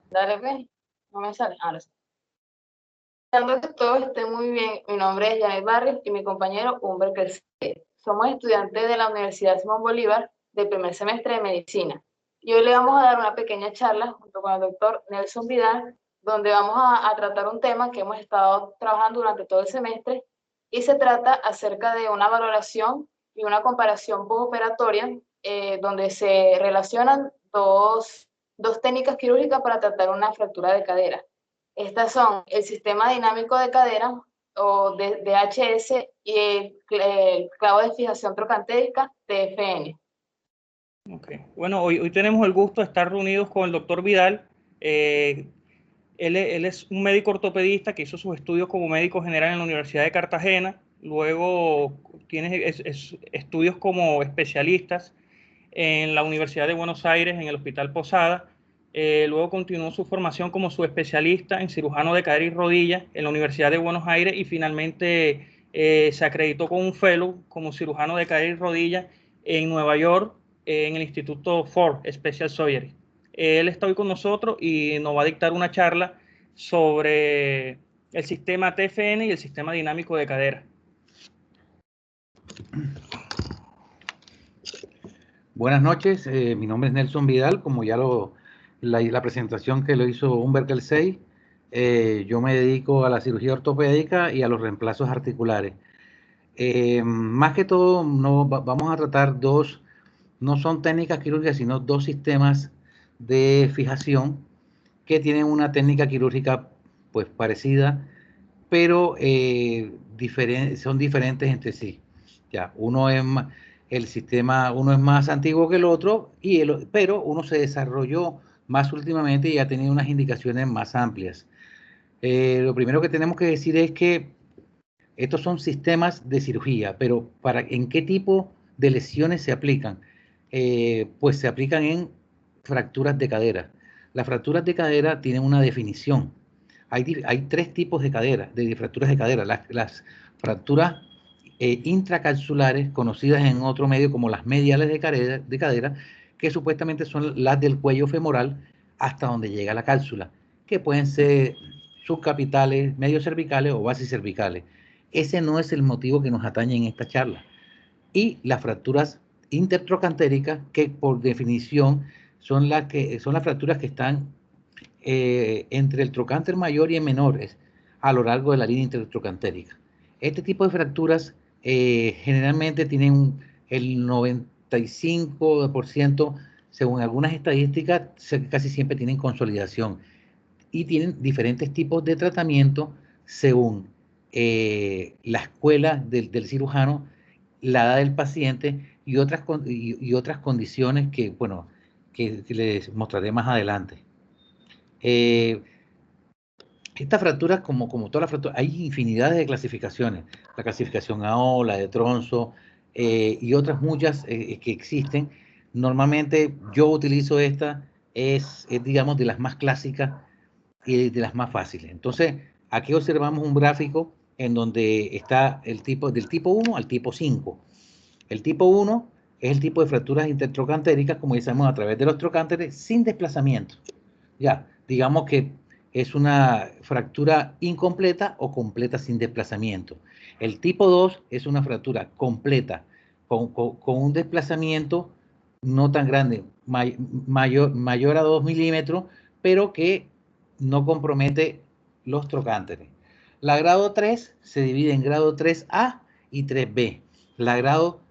Dale, pues. No me sale. Ahora sí. Esperando que todo esté muy bien. Mi nombre es Janet Barrios y mi compañero Humber Cresce. Somos estudiantes de la Universidad Simón Bolívar del primer semestre de Medicina. Y hoy le vamos a dar una pequeña charla junto con el doctor Nelson Vidal, donde vamos a tratar un tema que hemos estado trabajando durante todo el semestre y se trata acerca de una valoración y una comparación postoperatoria donde se relacionan dos técnicas quirúrgicas para tratar una fractura de cadera. Estas son el sistema dinámico de cadera o de DHS y el clavo de fijación trocantérica TFN. Okay. Bueno, hoy tenemos el gusto de estar reunidos con el doctor Vidal. Él es un médico ortopedista que hizo sus estudios como médico general en la Universidad de Cartagena. Luego tiene estudios como especialistas en la Universidad de Buenos Aires, en el Hospital Posada. Luego continuó su formación como subespecialista en cirujano de cadera y rodilla en la Universidad de Buenos Aires y finalmente se acreditó con un fellow como cirujano de cadera y rodilla en Nueva York, en el Instituto Ford Special Surgery. Él está hoy con nosotros y nos va a dictar una charla sobre el sistema TFN y el sistema dinámico de cadera. Buenas noches, mi nombre es Nelson Vidal, como ya la presentación que lo hizo Humber Cresce. Yo me dedico a la cirugía ortopédica y a los reemplazos articulares. Más que todo, vamos a tratar no son técnicas quirúrgicas, sino dos sistemas de fijación que tienen una técnica quirúrgica pues parecida, pero son diferentes entre sí. Ya, uno es más antiguo que el otro, pero uno se desarrolló más últimamente y ha tenido unas indicaciones más amplias. Lo primero que tenemos que decir es que estos son sistemas de cirugía, pero ¿en qué tipo de lesiones se aplican? Pues se aplican en fracturas de cadera. Las fracturas de cadera tienen una definición. Hay tres tipos de fracturas de cadera. Las fracturas intracalculares, conocidas en otro medio como las mediales de cadera, que supuestamente son las del cuello femoral hasta donde llega la cápsula, que pueden ser subcapitales, medios cervicales o bases cervicales. Ese no es el motivo que nos atañe en esta charla. Y las fracturas intertrocantéricas, que por definición son las fracturas que están entre el trocánter mayor y el menor a lo largo de la línea intertrocantérica. Este tipo de fracturas generalmente tienen el 95%, según algunas estadísticas, casi siempre tienen consolidación y tienen diferentes tipos de tratamiento según la escuela del cirujano, la edad del paciente y otras condiciones que, bueno, que les mostraré más adelante. Estas fracturas, como todas las fracturas, hay infinidades de clasificaciones. La clasificación AO, la de Tronzo y otras muchas que existen. Normalmente yo utilizo esta, es digamos de las más clásicas y de las más fáciles. Entonces, aquí observamos un gráfico en donde está del tipo 1 al tipo 5. El tipo 1 es el tipo de fracturas intertrocantéricas, como decimos, a través de los trocánteres sin desplazamiento. Ya, digamos que es una fractura incompleta o completa sin desplazamiento. El tipo 2 es una fractura completa con un desplazamiento no tan grande, mayor a 2 milímetros, pero que no compromete los trocánteres. La grado 3 se divide en grado 3A y 3B. La grado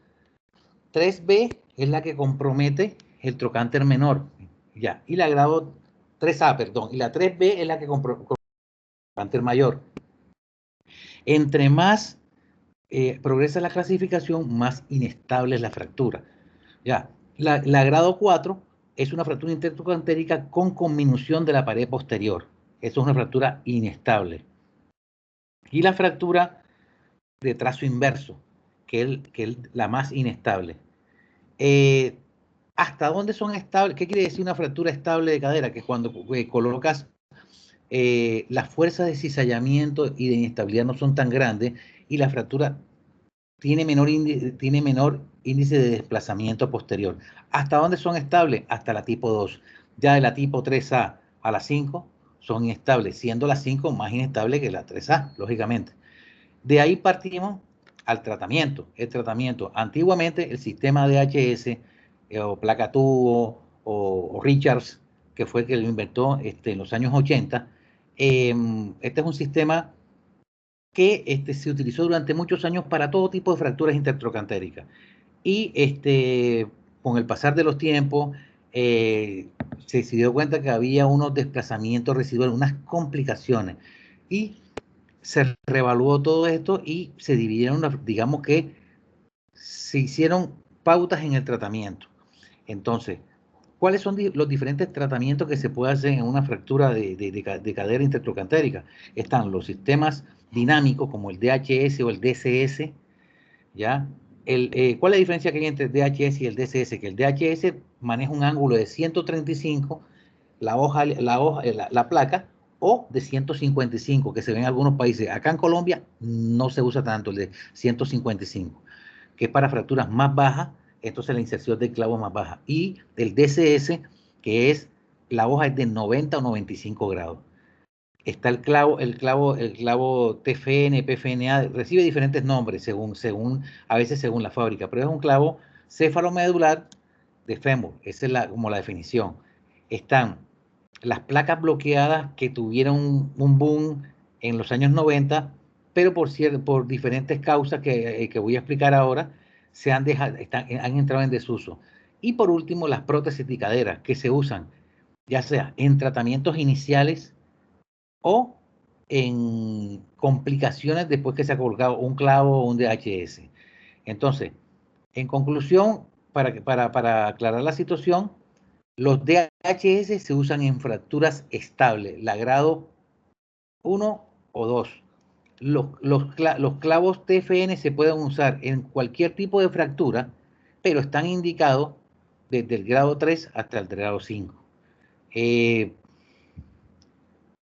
3B es la que compromete el trocánter menor, ya, y la grado 3A, perdón, y la 3B es la que compromete el trocánter mayor. Entre más progresa la clasificación, más inestable es la fractura. Ya, la grado 4 es una fractura intertrocantérica con conminución de la pared posterior. Eso es una fractura inestable. Y la fractura de trazo inverso, que es la más inestable. ¿Hasta dónde son estables? ¿Qué quiere decir una fractura estable de cadera? Que cuando colocas las fuerzas de cizallamiento y de inestabilidad no son tan grandes y la fractura tiene menor índice de desplazamiento posterior. ¿Hasta dónde son estables? Hasta la tipo 2. Ya de la tipo 3A a la 5 son inestables, siendo la 5 más inestable que la 3A, lógicamente. De ahí partimos al tratamiento. El tratamiento, antiguamente el sistema DHS o placa tubo o Richards, que fue el que lo inventó en los años 80, este es un sistema que se utilizó durante muchos años para todo tipo de fracturas intertrocantéricas. Y con el pasar de los tiempos, se dio cuenta que había unos desplazamientos residuales, unas complicaciones. Y se reevaluó todo esto y se dividieron, digamos que se hicieron pautas en el tratamiento. Entonces, ¿cuáles son los diferentes tratamientos que se puede hacer en una fractura de cadera intertrocantérica? Están los sistemas dinámicos como el DHS o el DCS, ¿ya? ¿Cuál es la diferencia que hay entre el DHS y el DCS? Que el DHS maneja un ángulo de 135, la placa, o de 155, que se ve en algunos países. Acá en Colombia no se usa tanto el de 155, que es para fracturas más bajas, entonces la inserción del clavo es más baja. Y el DCS, que es, la hoja es de 90 o 95 grados. Está el clavo TFN, PFNA, recibe diferentes nombres a veces según la fábrica, pero es un clavo cefalomedular de fémur, esa es como la definición. Están las placas bloqueadas que tuvieron un boom en los años 90, pero por diferentes causas que voy a explicar ahora, han entrado en desuso. Y por último, las prótesis de cadera que se usan, ya sea en tratamientos iniciales o en complicaciones después que se ha colocado un clavo o un DHS. Entonces, en conclusión, para aclarar la situación, los DHS se usan en fracturas estables, la grado 1 o 2. Los clavos TFN se pueden usar en cualquier tipo de fractura, pero están indicados desde el grado 3 hasta el grado 5.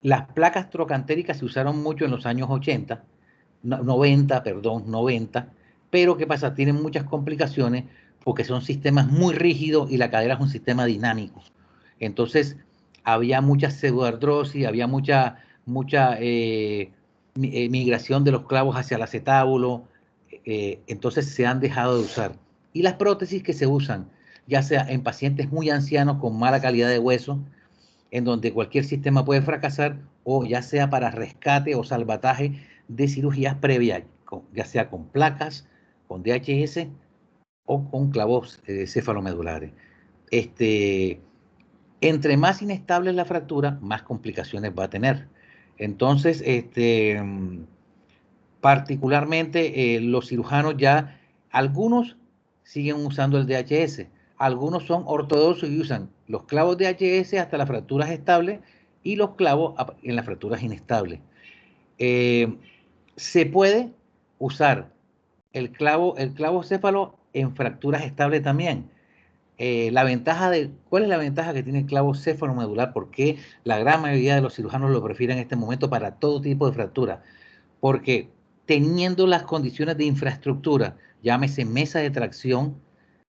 Las placas trocantéricas se usaron mucho en los años 90, pero ¿qué pasa? Tienen muchas complicaciones porque son sistemas muy rígidos y la cadera es un sistema dinámico. Entonces, había mucha pseudoartrosis, había mucha migración de los clavos hacia el acetábulo, entonces se han dejado de usar. Y las prótesis que se usan, ya sea en pacientes muy ancianos con mala calidad de hueso, en donde cualquier sistema puede fracasar, o ya sea para rescate o salvataje de cirugías previas, ya sea con placas, con DHS o con clavos cefalomedulares. Entre más inestable es la fractura, más complicaciones va a tener. Entonces, particularmente los cirujanos ya, algunos siguen usando el DHS, algunos son ortodoxos y usan los clavos DHS hasta las fracturas estables y los clavos en las fracturas inestables. Se puede usar el clavo céfalo en fracturas estables también. ¿Cuál es la ventaja que tiene el clavo cefalomedular? ¿Por qué la gran mayoría de los cirujanos lo prefieren en este momento para todo tipo de fractura? Porque teniendo las condiciones de infraestructura, llámese mesa de tracción,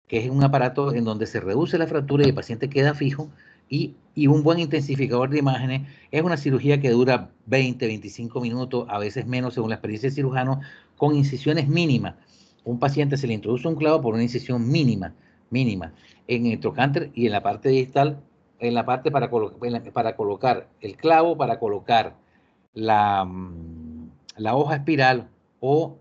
que es un aparato en donde se reduce la fractura y el paciente queda fijo, y un buen intensificador de imágenes, es una cirugía que dura 20, 25 minutos, a veces menos según la experiencia del cirujano, con incisiones mínimas. Un paciente se le introduce un clavo por una incisión mínima, en el trocánter y en la parte distal, en la parte para colocar el clavo, para colocar la hoja espiral o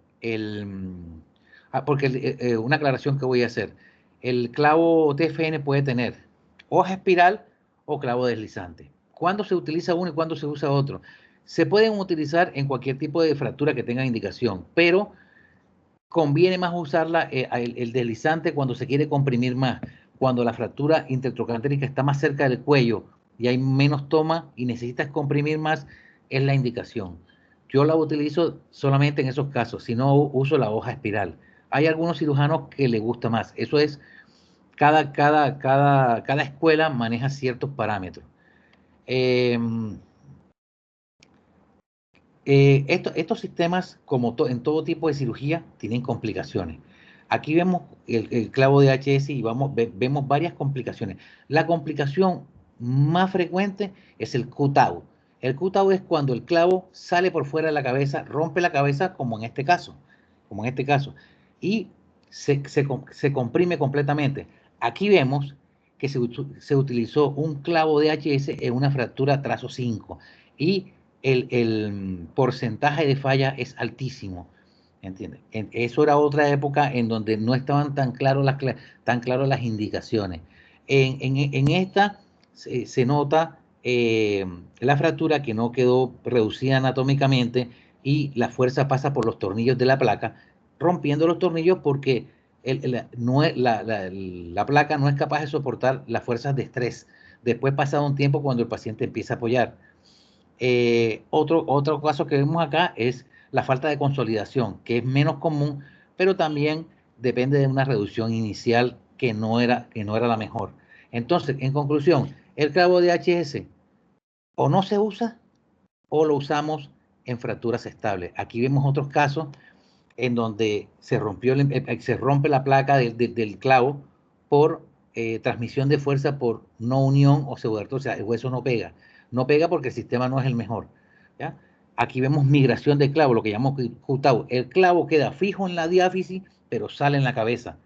porque una aclaración que voy a hacer, el clavo TFN puede tener hoja espiral o clavo deslizante. ¿Cuándo se utiliza uno y cuándo se usa otro? Se pueden utilizar en cualquier tipo de fractura que tenga indicación, pero conviene más usarla el deslizante cuando se quiere comprimir más, cuando la fractura intertrocantérica está más cerca del cuello y hay menos toma y necesitas comprimir más, es la indicación. Yo la utilizo solamente en esos casos, si no uso la hoja espiral. Hay algunos cirujanos que les gusta más. Eso es, cada escuela maneja ciertos parámetros. Estos sistemas, como en todo tipo de cirugía, tienen complicaciones. Aquí vemos el clavo de HS y vemos varias complicaciones. La complicación más frecuente es el cutout. El cutout es cuando el clavo sale por fuera de la cabeza, rompe la cabeza, como en este caso, y se comprime completamente. Aquí vemos que se utilizó un clavo de HS en una fractura trazo 5 y el porcentaje de falla es altísimo. ¿Entiendes? Eso era otra época en donde no estaban tan claras las indicaciones. En esta se nota la fractura que no quedó reducida anatómicamente y la fuerza pasa por los tornillos de la placa, rompiendo los tornillos porque la placa no es capaz de soportar las fuerzas de estrés. Después, pasado un tiempo, cuando el paciente empieza a apoyar. Otro caso que vemos acá es la falta de consolidación, que es menos común, pero también depende de una reducción inicial que no era la mejor. Entonces, en conclusión, el clavo de HS o no se usa o lo usamos en fracturas estables. Aquí vemos otros casos en donde se rompe la placa del clavo por transmisión de fuerza por no unión o pseudoartrosis. O sea, el hueso no pega. No pega porque el sistema no es el mejor. ¿Ya? Aquí vemos migración de clavo, lo que llamamos cutout. El clavo queda fijo en la diáfisis, pero sale en la cabeza.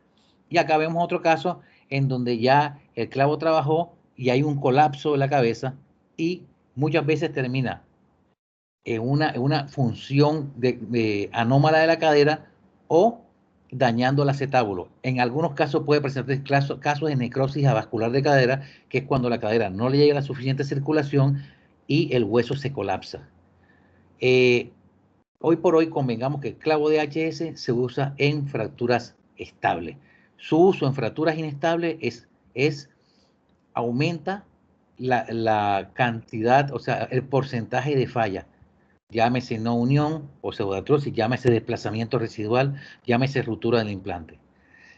Y acá vemos otro caso en donde ya el clavo trabajó y hay un colapso de la cabeza y muchas veces termina en una función anómala de la cadera o dañando el acetábulo. En algunos casos puede presentar casos de necrosis avascular de cadera, que es cuando la cadera no le llega la suficiente circulación y el hueso se colapsa. Hoy por hoy convengamos que el clavo de HS se usa en fracturas estables. Su uso en fracturas inestables aumenta la cantidad, o sea, el porcentaje de falla. Llámese no unión o pseudoartrosis, llámese desplazamiento residual, llámese ruptura del implante.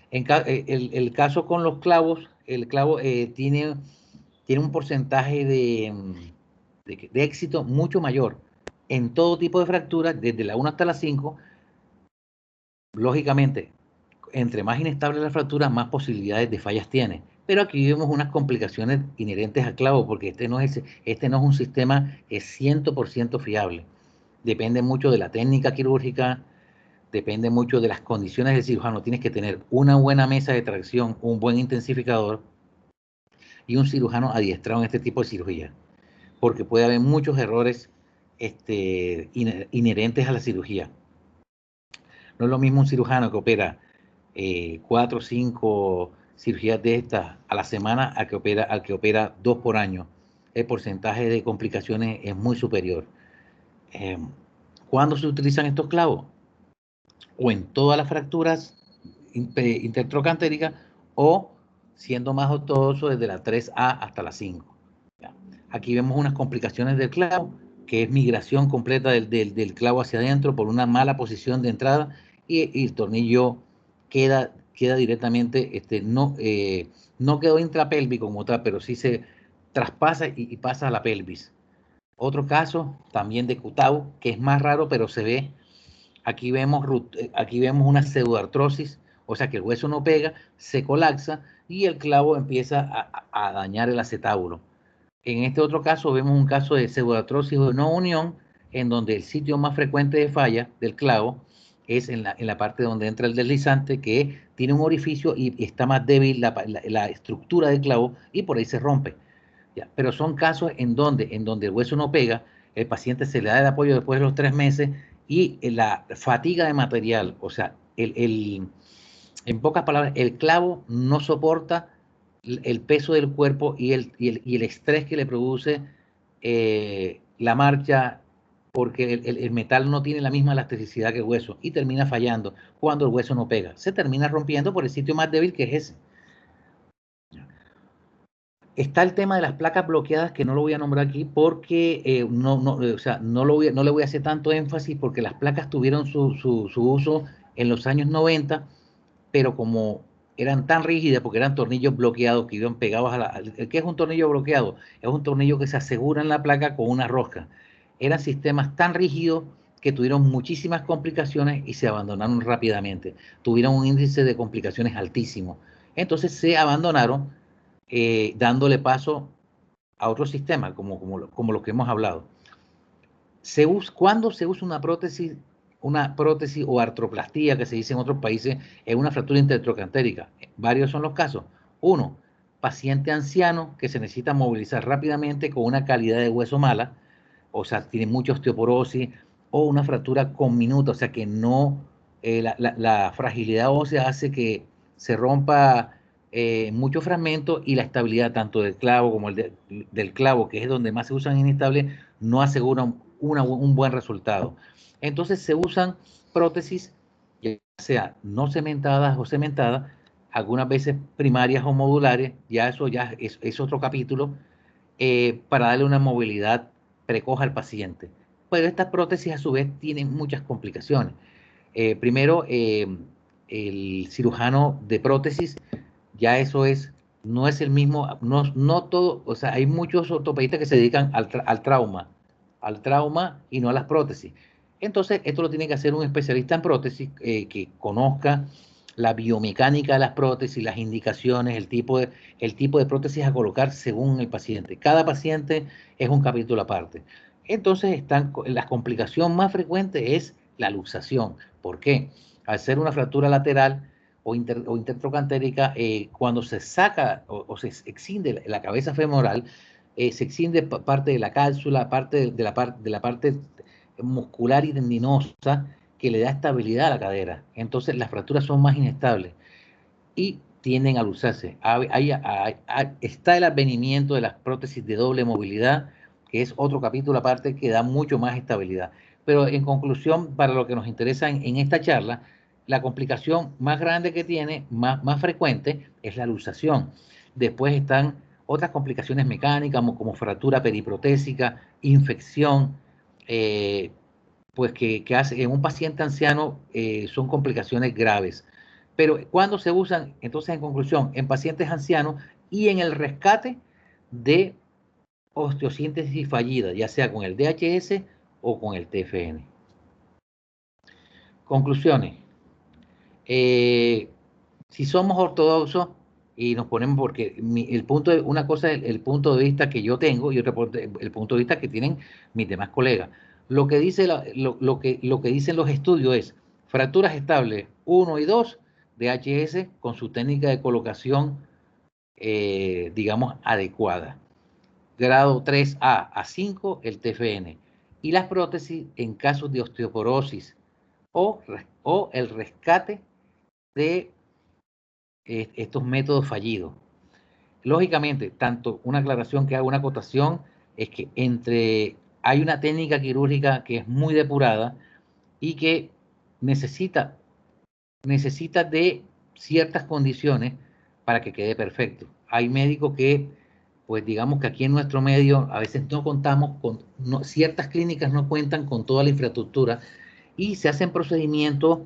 El caso con los clavos, el clavo tiene un porcentaje de éxito mucho mayor en todo tipo de fracturas, desde la 1 hasta la 5. Lógicamente, entre más inestable la fractura, más posibilidades de fallas tiene. Pero aquí vemos unas complicaciones inherentes al clavo, porque este no es un sistema 100% fiable. Depende mucho de la técnica quirúrgica, depende mucho de las condiciones del cirujano. Tienes que tener una buena mesa de tracción, un buen intensificador y un cirujano adiestrado en este tipo de cirugía, porque puede haber muchos errores inherentes a la cirugía. No es lo mismo un cirujano que opera 4 o 5 cirugías de estas a la semana al que opera 2 por año. El porcentaje de complicaciones es muy superior. ¿Cuándo se utilizan estos clavos? O en todas las fracturas intertrocantéricas o, siendo más ortodoxo, desde la 3A hasta la 5. Aquí vemos unas complicaciones del clavo, que es migración completa del clavo hacia adentro por una mala posición de entrada y el tornillo queda directamente, no quedó intrapélvico como tal, pero sí se traspasa y pasa a la pelvis. Otro caso también de cutout, que es más raro, pero se ve. Aquí vemos una pseudoartrosis, o sea que el hueso no pega, se colapsa y el clavo empieza a dañar el acetábulo. En este otro caso vemos un caso de pseudoartrosis o no unión, en donde el sitio más frecuente de falla del clavo es en la parte donde entra el deslizante, que tiene un orificio y está más débil la estructura del clavo y por ahí se rompe. Pero son casos en donde el hueso no pega, el paciente se le da el apoyo después de los 3 meses y la fatiga de material, o sea, en pocas palabras, el clavo no soporta el peso del cuerpo y el estrés que le produce la marcha, porque el metal no tiene la misma elasticidad que el hueso y termina fallando cuando el hueso no pega. Se termina rompiendo por el sitio más débil, que es ese. Está el tema de las placas bloqueadas, que no lo voy a nombrar aquí porque no le voy a hacer tanto énfasis, porque las placas tuvieron su uso en los años 90, pero como eran tan rígidas, porque eran tornillos bloqueados que iban pegados ¿qué es un tornillo bloqueado? Es un tornillo que se asegura en la placa con una rosca. Eran sistemas tan rígidos que tuvieron muchísimas complicaciones y se abandonaron rápidamente. Tuvieron un índice de complicaciones altísimo. Entonces se abandonaron, dándole paso a otro sistema, como lo que hemos hablado. ¿Cuándo se usa una prótesis o artroplastía, que se dice en otros países, en una fractura intertrocantérica? Varios son los casos. Uno, paciente anciano que se necesita movilizar rápidamente con una calidad de hueso mala, o sea, tiene mucha osteoporosis, o una fractura conminuta, o sea, que no, la fragilidad ósea hace que se rompa muchos fragmentos y la estabilidad tanto del clavo como del clavo, que es donde más se usan inestables, no asegura un buen resultado. Entonces se usan prótesis, ya sea no cementadas o cementadas, algunas veces primarias o modulares, eso ya es otro capítulo, para darle una movilidad precoz al paciente. Pero estas prótesis a su vez tienen muchas complicaciones. Primero, el cirujano de prótesis, ya eso no es el mismo, no todo, o sea, hay muchos ortopedistas que se dedican al trauma y no a las prótesis. Entonces, esto lo tiene que hacer un especialista en prótesis que conozca la biomecánica de las prótesis, las indicaciones, el tipo de prótesis a colocar según el paciente. Cada paciente es un capítulo aparte. Entonces, la complicación más frecuente es la luxación. ¿Por qué? Al ser una fractura lateral o intertrocantérica, cuando se saca o se extiende la cabeza femoral, se extiende parte de la cápsula, parte de la parte muscular y tendinosa que le da estabilidad a la cadera. Entonces las fracturas son más inestables y tienden a luxarse. Está el advenimiento de las prótesis de doble movilidad, que es otro capítulo aparte que da mucho más estabilidad. Pero en conclusión, para lo que nos interesa en esta charla, la complicación más grande que tiene, más frecuente, es la luxación. Después están otras complicaciones mecánicas como fractura periprotésica, infección, pues que hace en un paciente anciano son complicaciones graves. Pero cuando se usan, entonces en conclusión, en pacientes ancianos y en el rescate de osteosíntesis fallida, ya sea con el DHS o con el TFN. Conclusiones. Si somos ortodoxos y nos ponemos, porque una cosa es el punto de vista que yo tengo y otro el punto de vista que tienen mis demás colegas. Lo que dicen los estudios es fracturas estables 1 y 2 de HS con su técnica de colocación, digamos, adecuada. Grado 3A a 5 el TFN. Y las prótesis en casos de osteoporosis o el rescate de estos métodos fallidos. Lógicamente, tanto una aclaración que hago, una acotación, es que hay una técnica quirúrgica que es muy depurada y que necesita de ciertas condiciones para que quede perfecto. Hay médicos que, pues digamos que aquí en nuestro medio a veces no contamos con, ciertas clínicas no cuentan con toda la infraestructura y se hacen procedimientos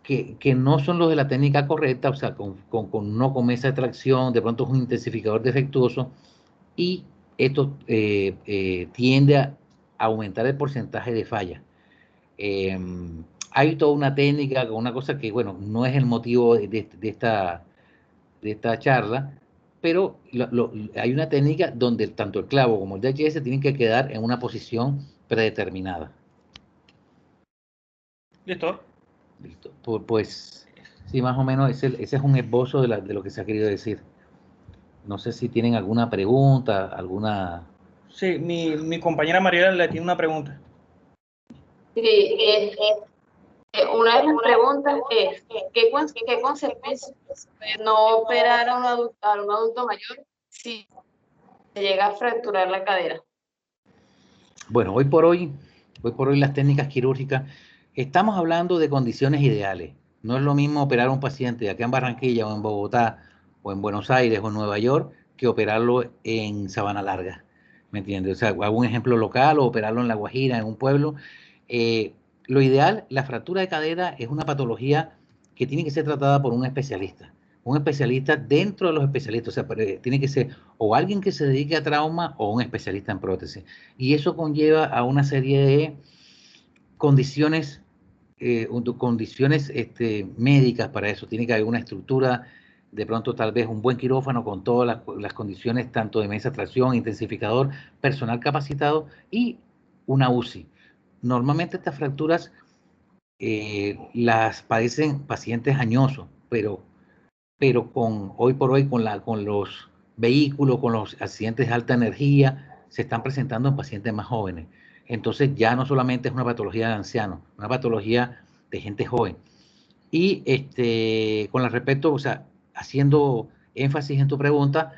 que no son los de la técnica correcta, o sea, no con mesa de tracción, de pronto es un intensificador defectuoso y esto tiende a aumentar el porcentaje de falla. Hay toda una técnica, una cosa que, bueno, no es el motivo de esta charla, pero hay una técnica donde tanto el clavo como el DHS tienen que quedar en una posición predeterminada. ¿Listo? Listo. Pues sí, más o menos ese es un esbozo de lo que se ha querido decir. No sé si tienen alguna pregunta, alguna... Sí, mi compañera Mariela le tiene una pregunta. Sí, una de las preguntas es, ¿qué consecuencias no operar a un adulto mayor si se llega a fracturar la cadera? Bueno, hoy por hoy las técnicas quirúrgicas, estamos hablando de condiciones ideales. No es lo mismo operar a un paciente acá en Barranquilla o en Bogotá o en Buenos Aires o en Nueva York que operarlo en Sabana Larga, ¿me entiendes? O sea, hago un ejemplo local o operarlo en La Guajira, en un pueblo. Lo ideal, la fractura de cadera es una patología que tiene que ser tratada por un especialista dentro de los especialistas, o sea, tiene que ser o alguien que se dedique a trauma o un especialista en prótesis. Y eso conlleva a una serie de condiciones médicas para eso. Tiene que haber una estructura de pronto tal vez un buen quirófano con todas las condiciones, tanto de mesa de tracción, intensificador, personal capacitado y una UCI. Normalmente estas fracturas las padecen pacientes añosos, pero hoy por hoy con los vehículos, con los accidentes de alta energía, se están presentando en pacientes más jóvenes. Entonces ya no solamente es una patología de ancianos, una patología de gente joven. Y con respecto, o sea, haciendo énfasis en tu pregunta,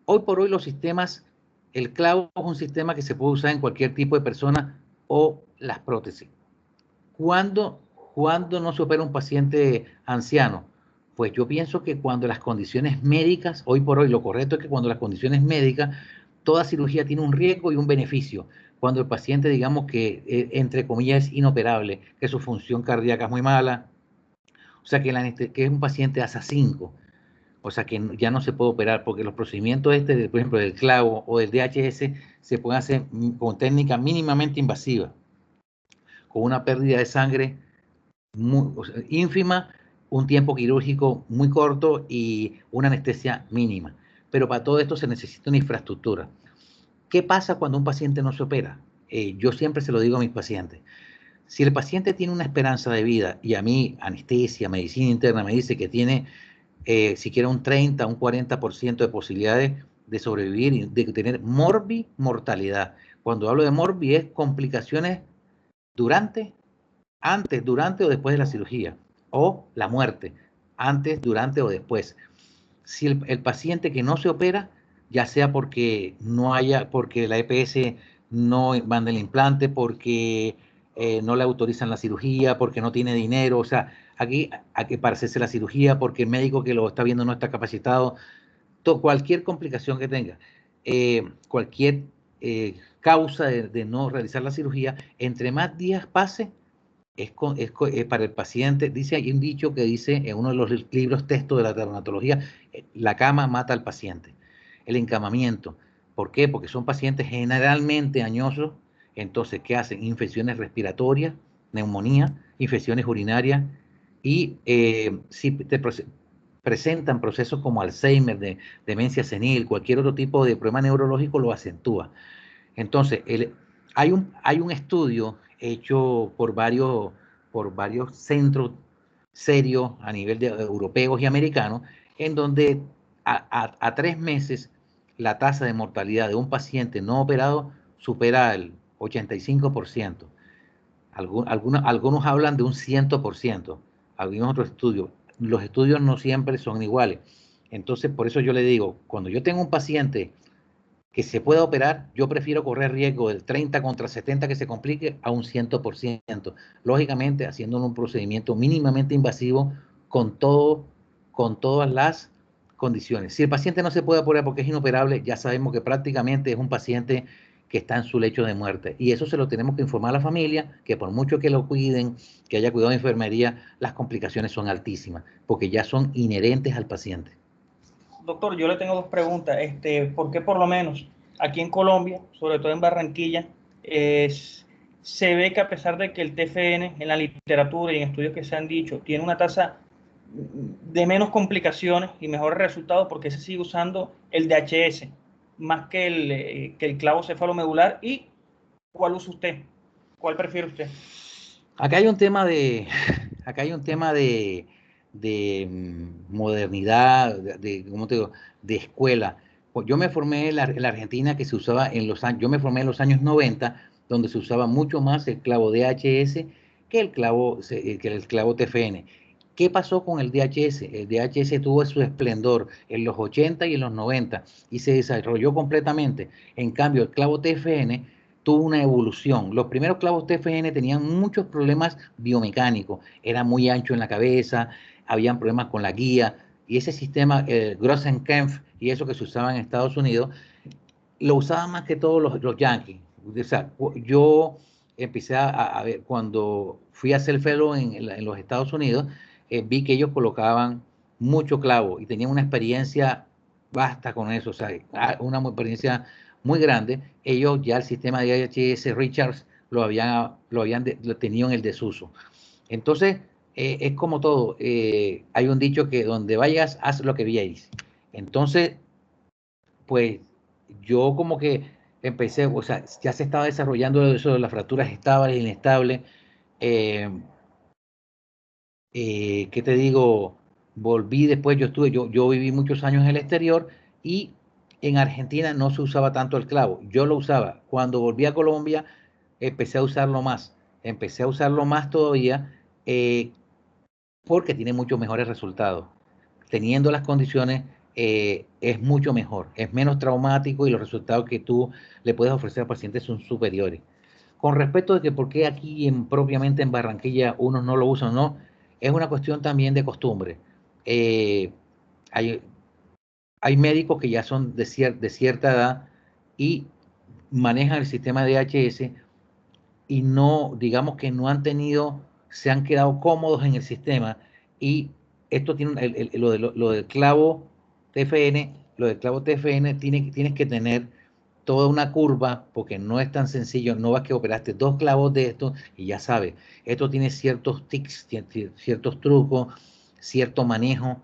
hoy por hoy los sistemas, el clavo es un sistema que se puede usar en cualquier tipo de persona o las prótesis. ¿Cuándo no se opera un paciente anciano? Pues yo pienso que cuando las condiciones médicas, hoy por hoy lo correcto es que cuando las condiciones médicas, toda cirugía tiene un riesgo y un beneficio. Cuando el paciente, digamos que, entre comillas, es inoperable, que su función cardíaca es muy mala, o sea, que es un paciente ASA 5, o sea, que ya no se puede operar, porque los procedimientos por ejemplo, del clavo o del DHS, se pueden hacer con técnica mínimamente invasiva, con una pérdida de sangre ínfima, un tiempo quirúrgico muy corto y una anestesia mínima. Pero para todo esto se necesita una infraestructura. ¿Qué pasa cuando un paciente no se opera? Yo siempre se lo digo a mis pacientes. Si el paciente tiene una esperanza de vida y a mí, anestesia, medicina interna, me dice que tiene siquiera un 30, un 40% de posibilidades de sobrevivir y de tener mortalidad. Cuando hablo de morbi es complicaciones antes, durante o después de la cirugía, o la muerte, antes, durante o después. Si el paciente que no se opera, ya sea porque porque la EPS no manda el implante, porque no le autorizan la cirugía, porque no tiene dinero, o sea, aquí hay que parecerse la cirugía, porque el médico que lo está viendo no está capacitado, cualquier complicación que tenga, cualquier causa de no realizar la cirugía, entre más días pase, para el paciente. Hay un dicho que dice en uno de los libros texto de la dermatología, la cama mata al paciente, el encamamiento. ¿Por qué? Porque son pacientes generalmente añosos. Entonces, ¿qué hacen? Infecciones respiratorias, neumonía, infecciones urinarias y si presentan procesos como Alzheimer, demencia senil, cualquier otro tipo de problema neurológico lo acentúa. Entonces, hay un estudio hecho por varios centros serios a nivel de europeos y americanos, en donde a 3 meses la tasa de mortalidad de un paciente no operado supera el 85%. Algunos hablan de un 100%. Algunos otros estudios. Los estudios no siempre son iguales. Entonces, por eso yo le digo, cuando yo tengo un paciente que se pueda operar, yo prefiero correr riesgo del 30 contra 70 que se complique a un 100%. Lógicamente, haciéndolo un procedimiento mínimamente invasivo con todas las condiciones. Si el paciente no se puede operar porque es inoperable, ya sabemos que prácticamente es un paciente que está en su lecho de muerte. Y eso se lo tenemos que informar a la familia, que por mucho que lo cuiden, que haya cuidado de enfermería, las complicaciones son altísimas, porque ya son inherentes al paciente. Doctor, yo le tengo dos preguntas. ¿Por qué por lo menos aquí en Colombia, sobre todo en Barranquilla, se ve que a pesar de que el TFN en la literatura y en estudios que se han dicho tiene una tasa de menos complicaciones y mejores resultados, porque se sigue usando el DHS más que el clavo cefalomedular? ¿Y cuál usa usted? ¿Cuál prefiere usted? Acá hay un tema de modernidad, ¿cómo te digo? De escuela. Pues yo me formé en la Argentina, que se usaba yo me formé en los años 90, donde se usaba mucho más el clavo DHS que el clavo TFN. ¿Qué pasó con el DHS? El DHS tuvo su esplendor en los 80 y en los 90 y se desarrolló completamente. En cambio, el clavo TFN tuvo una evolución. Los primeros clavos TFN tenían muchos problemas biomecánicos, era muy ancho en la cabeza, habían problemas con la guía, y ese sistema, Grossenkampf, y eso que se usaba en Estados Unidos, lo usaban más que todos los yankees. O sea, yo empecé a ver, cuando fui a hacer fellow en los Estados Unidos, vi que ellos colocaban mucho clavo y tenían una experiencia vasta con eso, o sea, una experiencia muy grande. Ellos ya el sistema de IHS Richards lo tenían en el desuso. Entonces, es como todo. Hay un dicho que donde vayas, haz lo que vieres. Entonces, pues yo como que empecé, o sea, ya se estaba desarrollando eso de las fracturas estables e inestables. ¿Qué te digo? Volví después, yo viví muchos años en el exterior y en Argentina no se usaba tanto el clavo. Yo lo usaba. Cuando volví a Colombia, empecé a usarlo más todavía, porque tiene muchos mejores resultados. Teniendo las condiciones, es mucho mejor, es menos traumático y los resultados que tú le puedes ofrecer al paciente son superiores. Con respecto de que por qué aquí propiamente en Barranquilla unos no lo usan, no, es una cuestión también de costumbre. Eh, hay, hay médicos que ya son de cierta edad y manejan el sistema de DHS y no, digamos que no han tenido, se han quedado cómodos en el sistema y esto tiene lo del clavo TFN, tienes que tener toda una curva porque no es tan sencillo, no vas que operaste 2 clavos de esto y ya sabes, esto tiene ciertos tics, ciertos trucos, cierto manejo,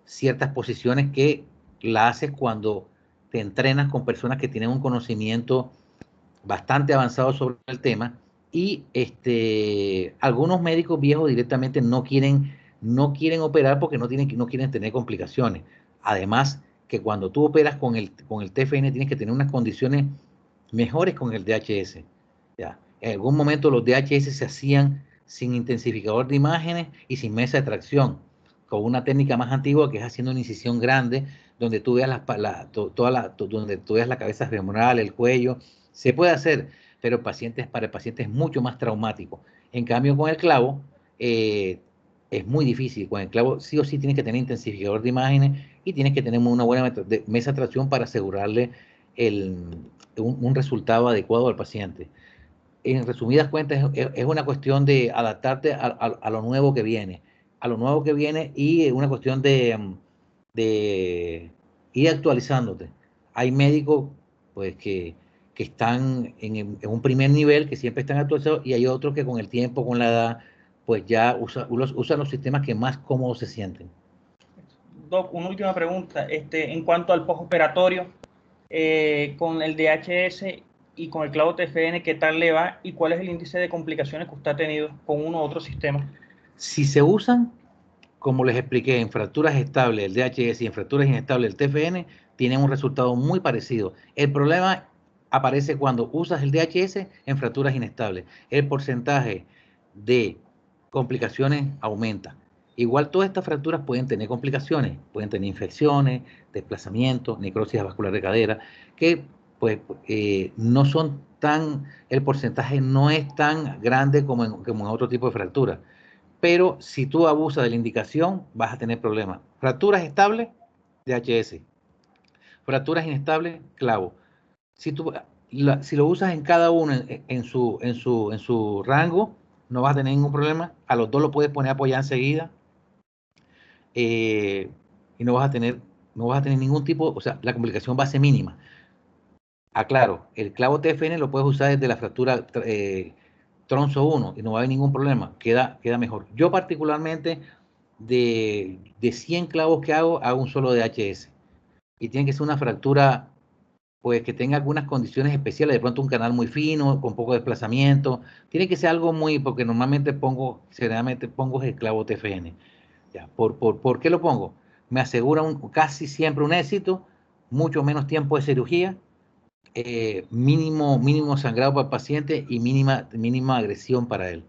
ciertas posiciones que la haces cuando te entrenas con personas que tienen un conocimiento bastante avanzado sobre el tema y algunos médicos viejos directamente no quieren operar porque no quieren tener complicaciones. Además, que cuando tú operas con el TFN tienes que tener unas condiciones mejores con el DHS. ¿Ya? En algún momento los DHS se hacían sin intensificador de imágenes y sin mesa de tracción, con una técnica más antigua que es haciendo una incisión grande, donde tú veas donde tú veas la cabeza femoral, el cuello. Se puede hacer, pero para el paciente es mucho más traumático. En cambio, con el clavo, es muy difícil. Con el clavo sí o sí tienes que tener intensificador de imágenes y tienes que tener una buena mesa de tracción para asegurarle un resultado adecuado al paciente. En resumidas cuentas, es una cuestión de adaptarte a lo nuevo que viene, y es una cuestión de ir actualizándote. Hay médicos pues que están en un primer nivel, que siempre están actualizados, y hay otros que con el tiempo, con la edad, pues ya usan los sistemas que más cómodos se sienten. Doc, una última pregunta. En cuanto al postoperatorio, con el DHS y con el clavo TFN, ¿qué tal le va y cuál es el índice de complicaciones que usted ha tenido con uno u otro sistema? Si se usan, como les expliqué, en fracturas estables el DHS y en fracturas inestables el TFN, tienen un resultado muy parecido. El problema aparece cuando usas el DHS en fracturas inestables. El porcentaje de complicaciones aumenta. Igual todas estas fracturas pueden tener complicaciones, pueden tener infecciones, desplazamientos, necrosis vascular de cadera, que pues no son el porcentaje no es tan grande como en otro tipo de fracturas. Pero si tú abusas de la indicación, vas a tener problemas. Fracturas estables, DHS. Fracturas inestables, clavo. Si lo usas en cada uno en su rango, no vas a tener ningún problema. A los dos lo puedes poner a apoyar enseguida. Y no vas a tener ningún tipo, o sea, la complicación va a ser mínima. Aclaro, el clavo TFN lo puedes usar desde la fractura tronzo 1 y no va a haber ningún problema, queda mejor. Yo particularmente de 100 clavos que hago un solo DHS y tiene que ser una fractura pues que tenga algunas condiciones especiales, de pronto un canal muy fino, con poco desplazamiento, tiene que ser algo porque generalmente pongo el clavo TFN. Ya, ¿por qué lo pongo? Me asegura casi siempre un éxito, mucho menos tiempo de cirugía, mínimo sangrado para el paciente y mínima agresión para él.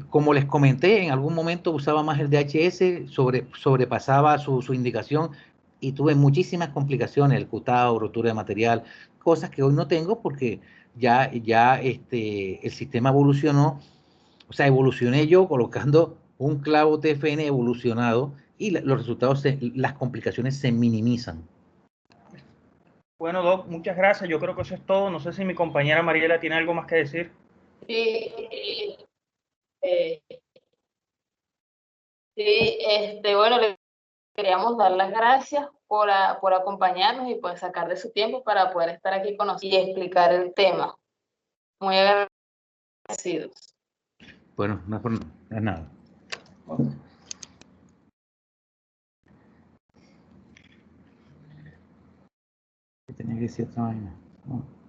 Como les comenté, en algún momento usaba más el DHS, sobrepasaba su indicación y tuve muchísimas complicaciones, el cutado, rotura de material, cosas que hoy no tengo porque ya el sistema evolucionó, o sea, evolucioné yo colocando un clavo TFN evolucionado y los resultados, las complicaciones se minimizan. Bueno, Doc, muchas gracias. Yo creo que eso es todo. No sé si mi compañera Mariela tiene algo más que decir. Sí, eh, bueno, le queríamos dar las gracias por acompañarnos y por sacar de su tiempo para poder estar aquí con nosotros y explicar el tema. Muy agradecidos. Bueno, no es nada. Tenía que decir otra vaina. No.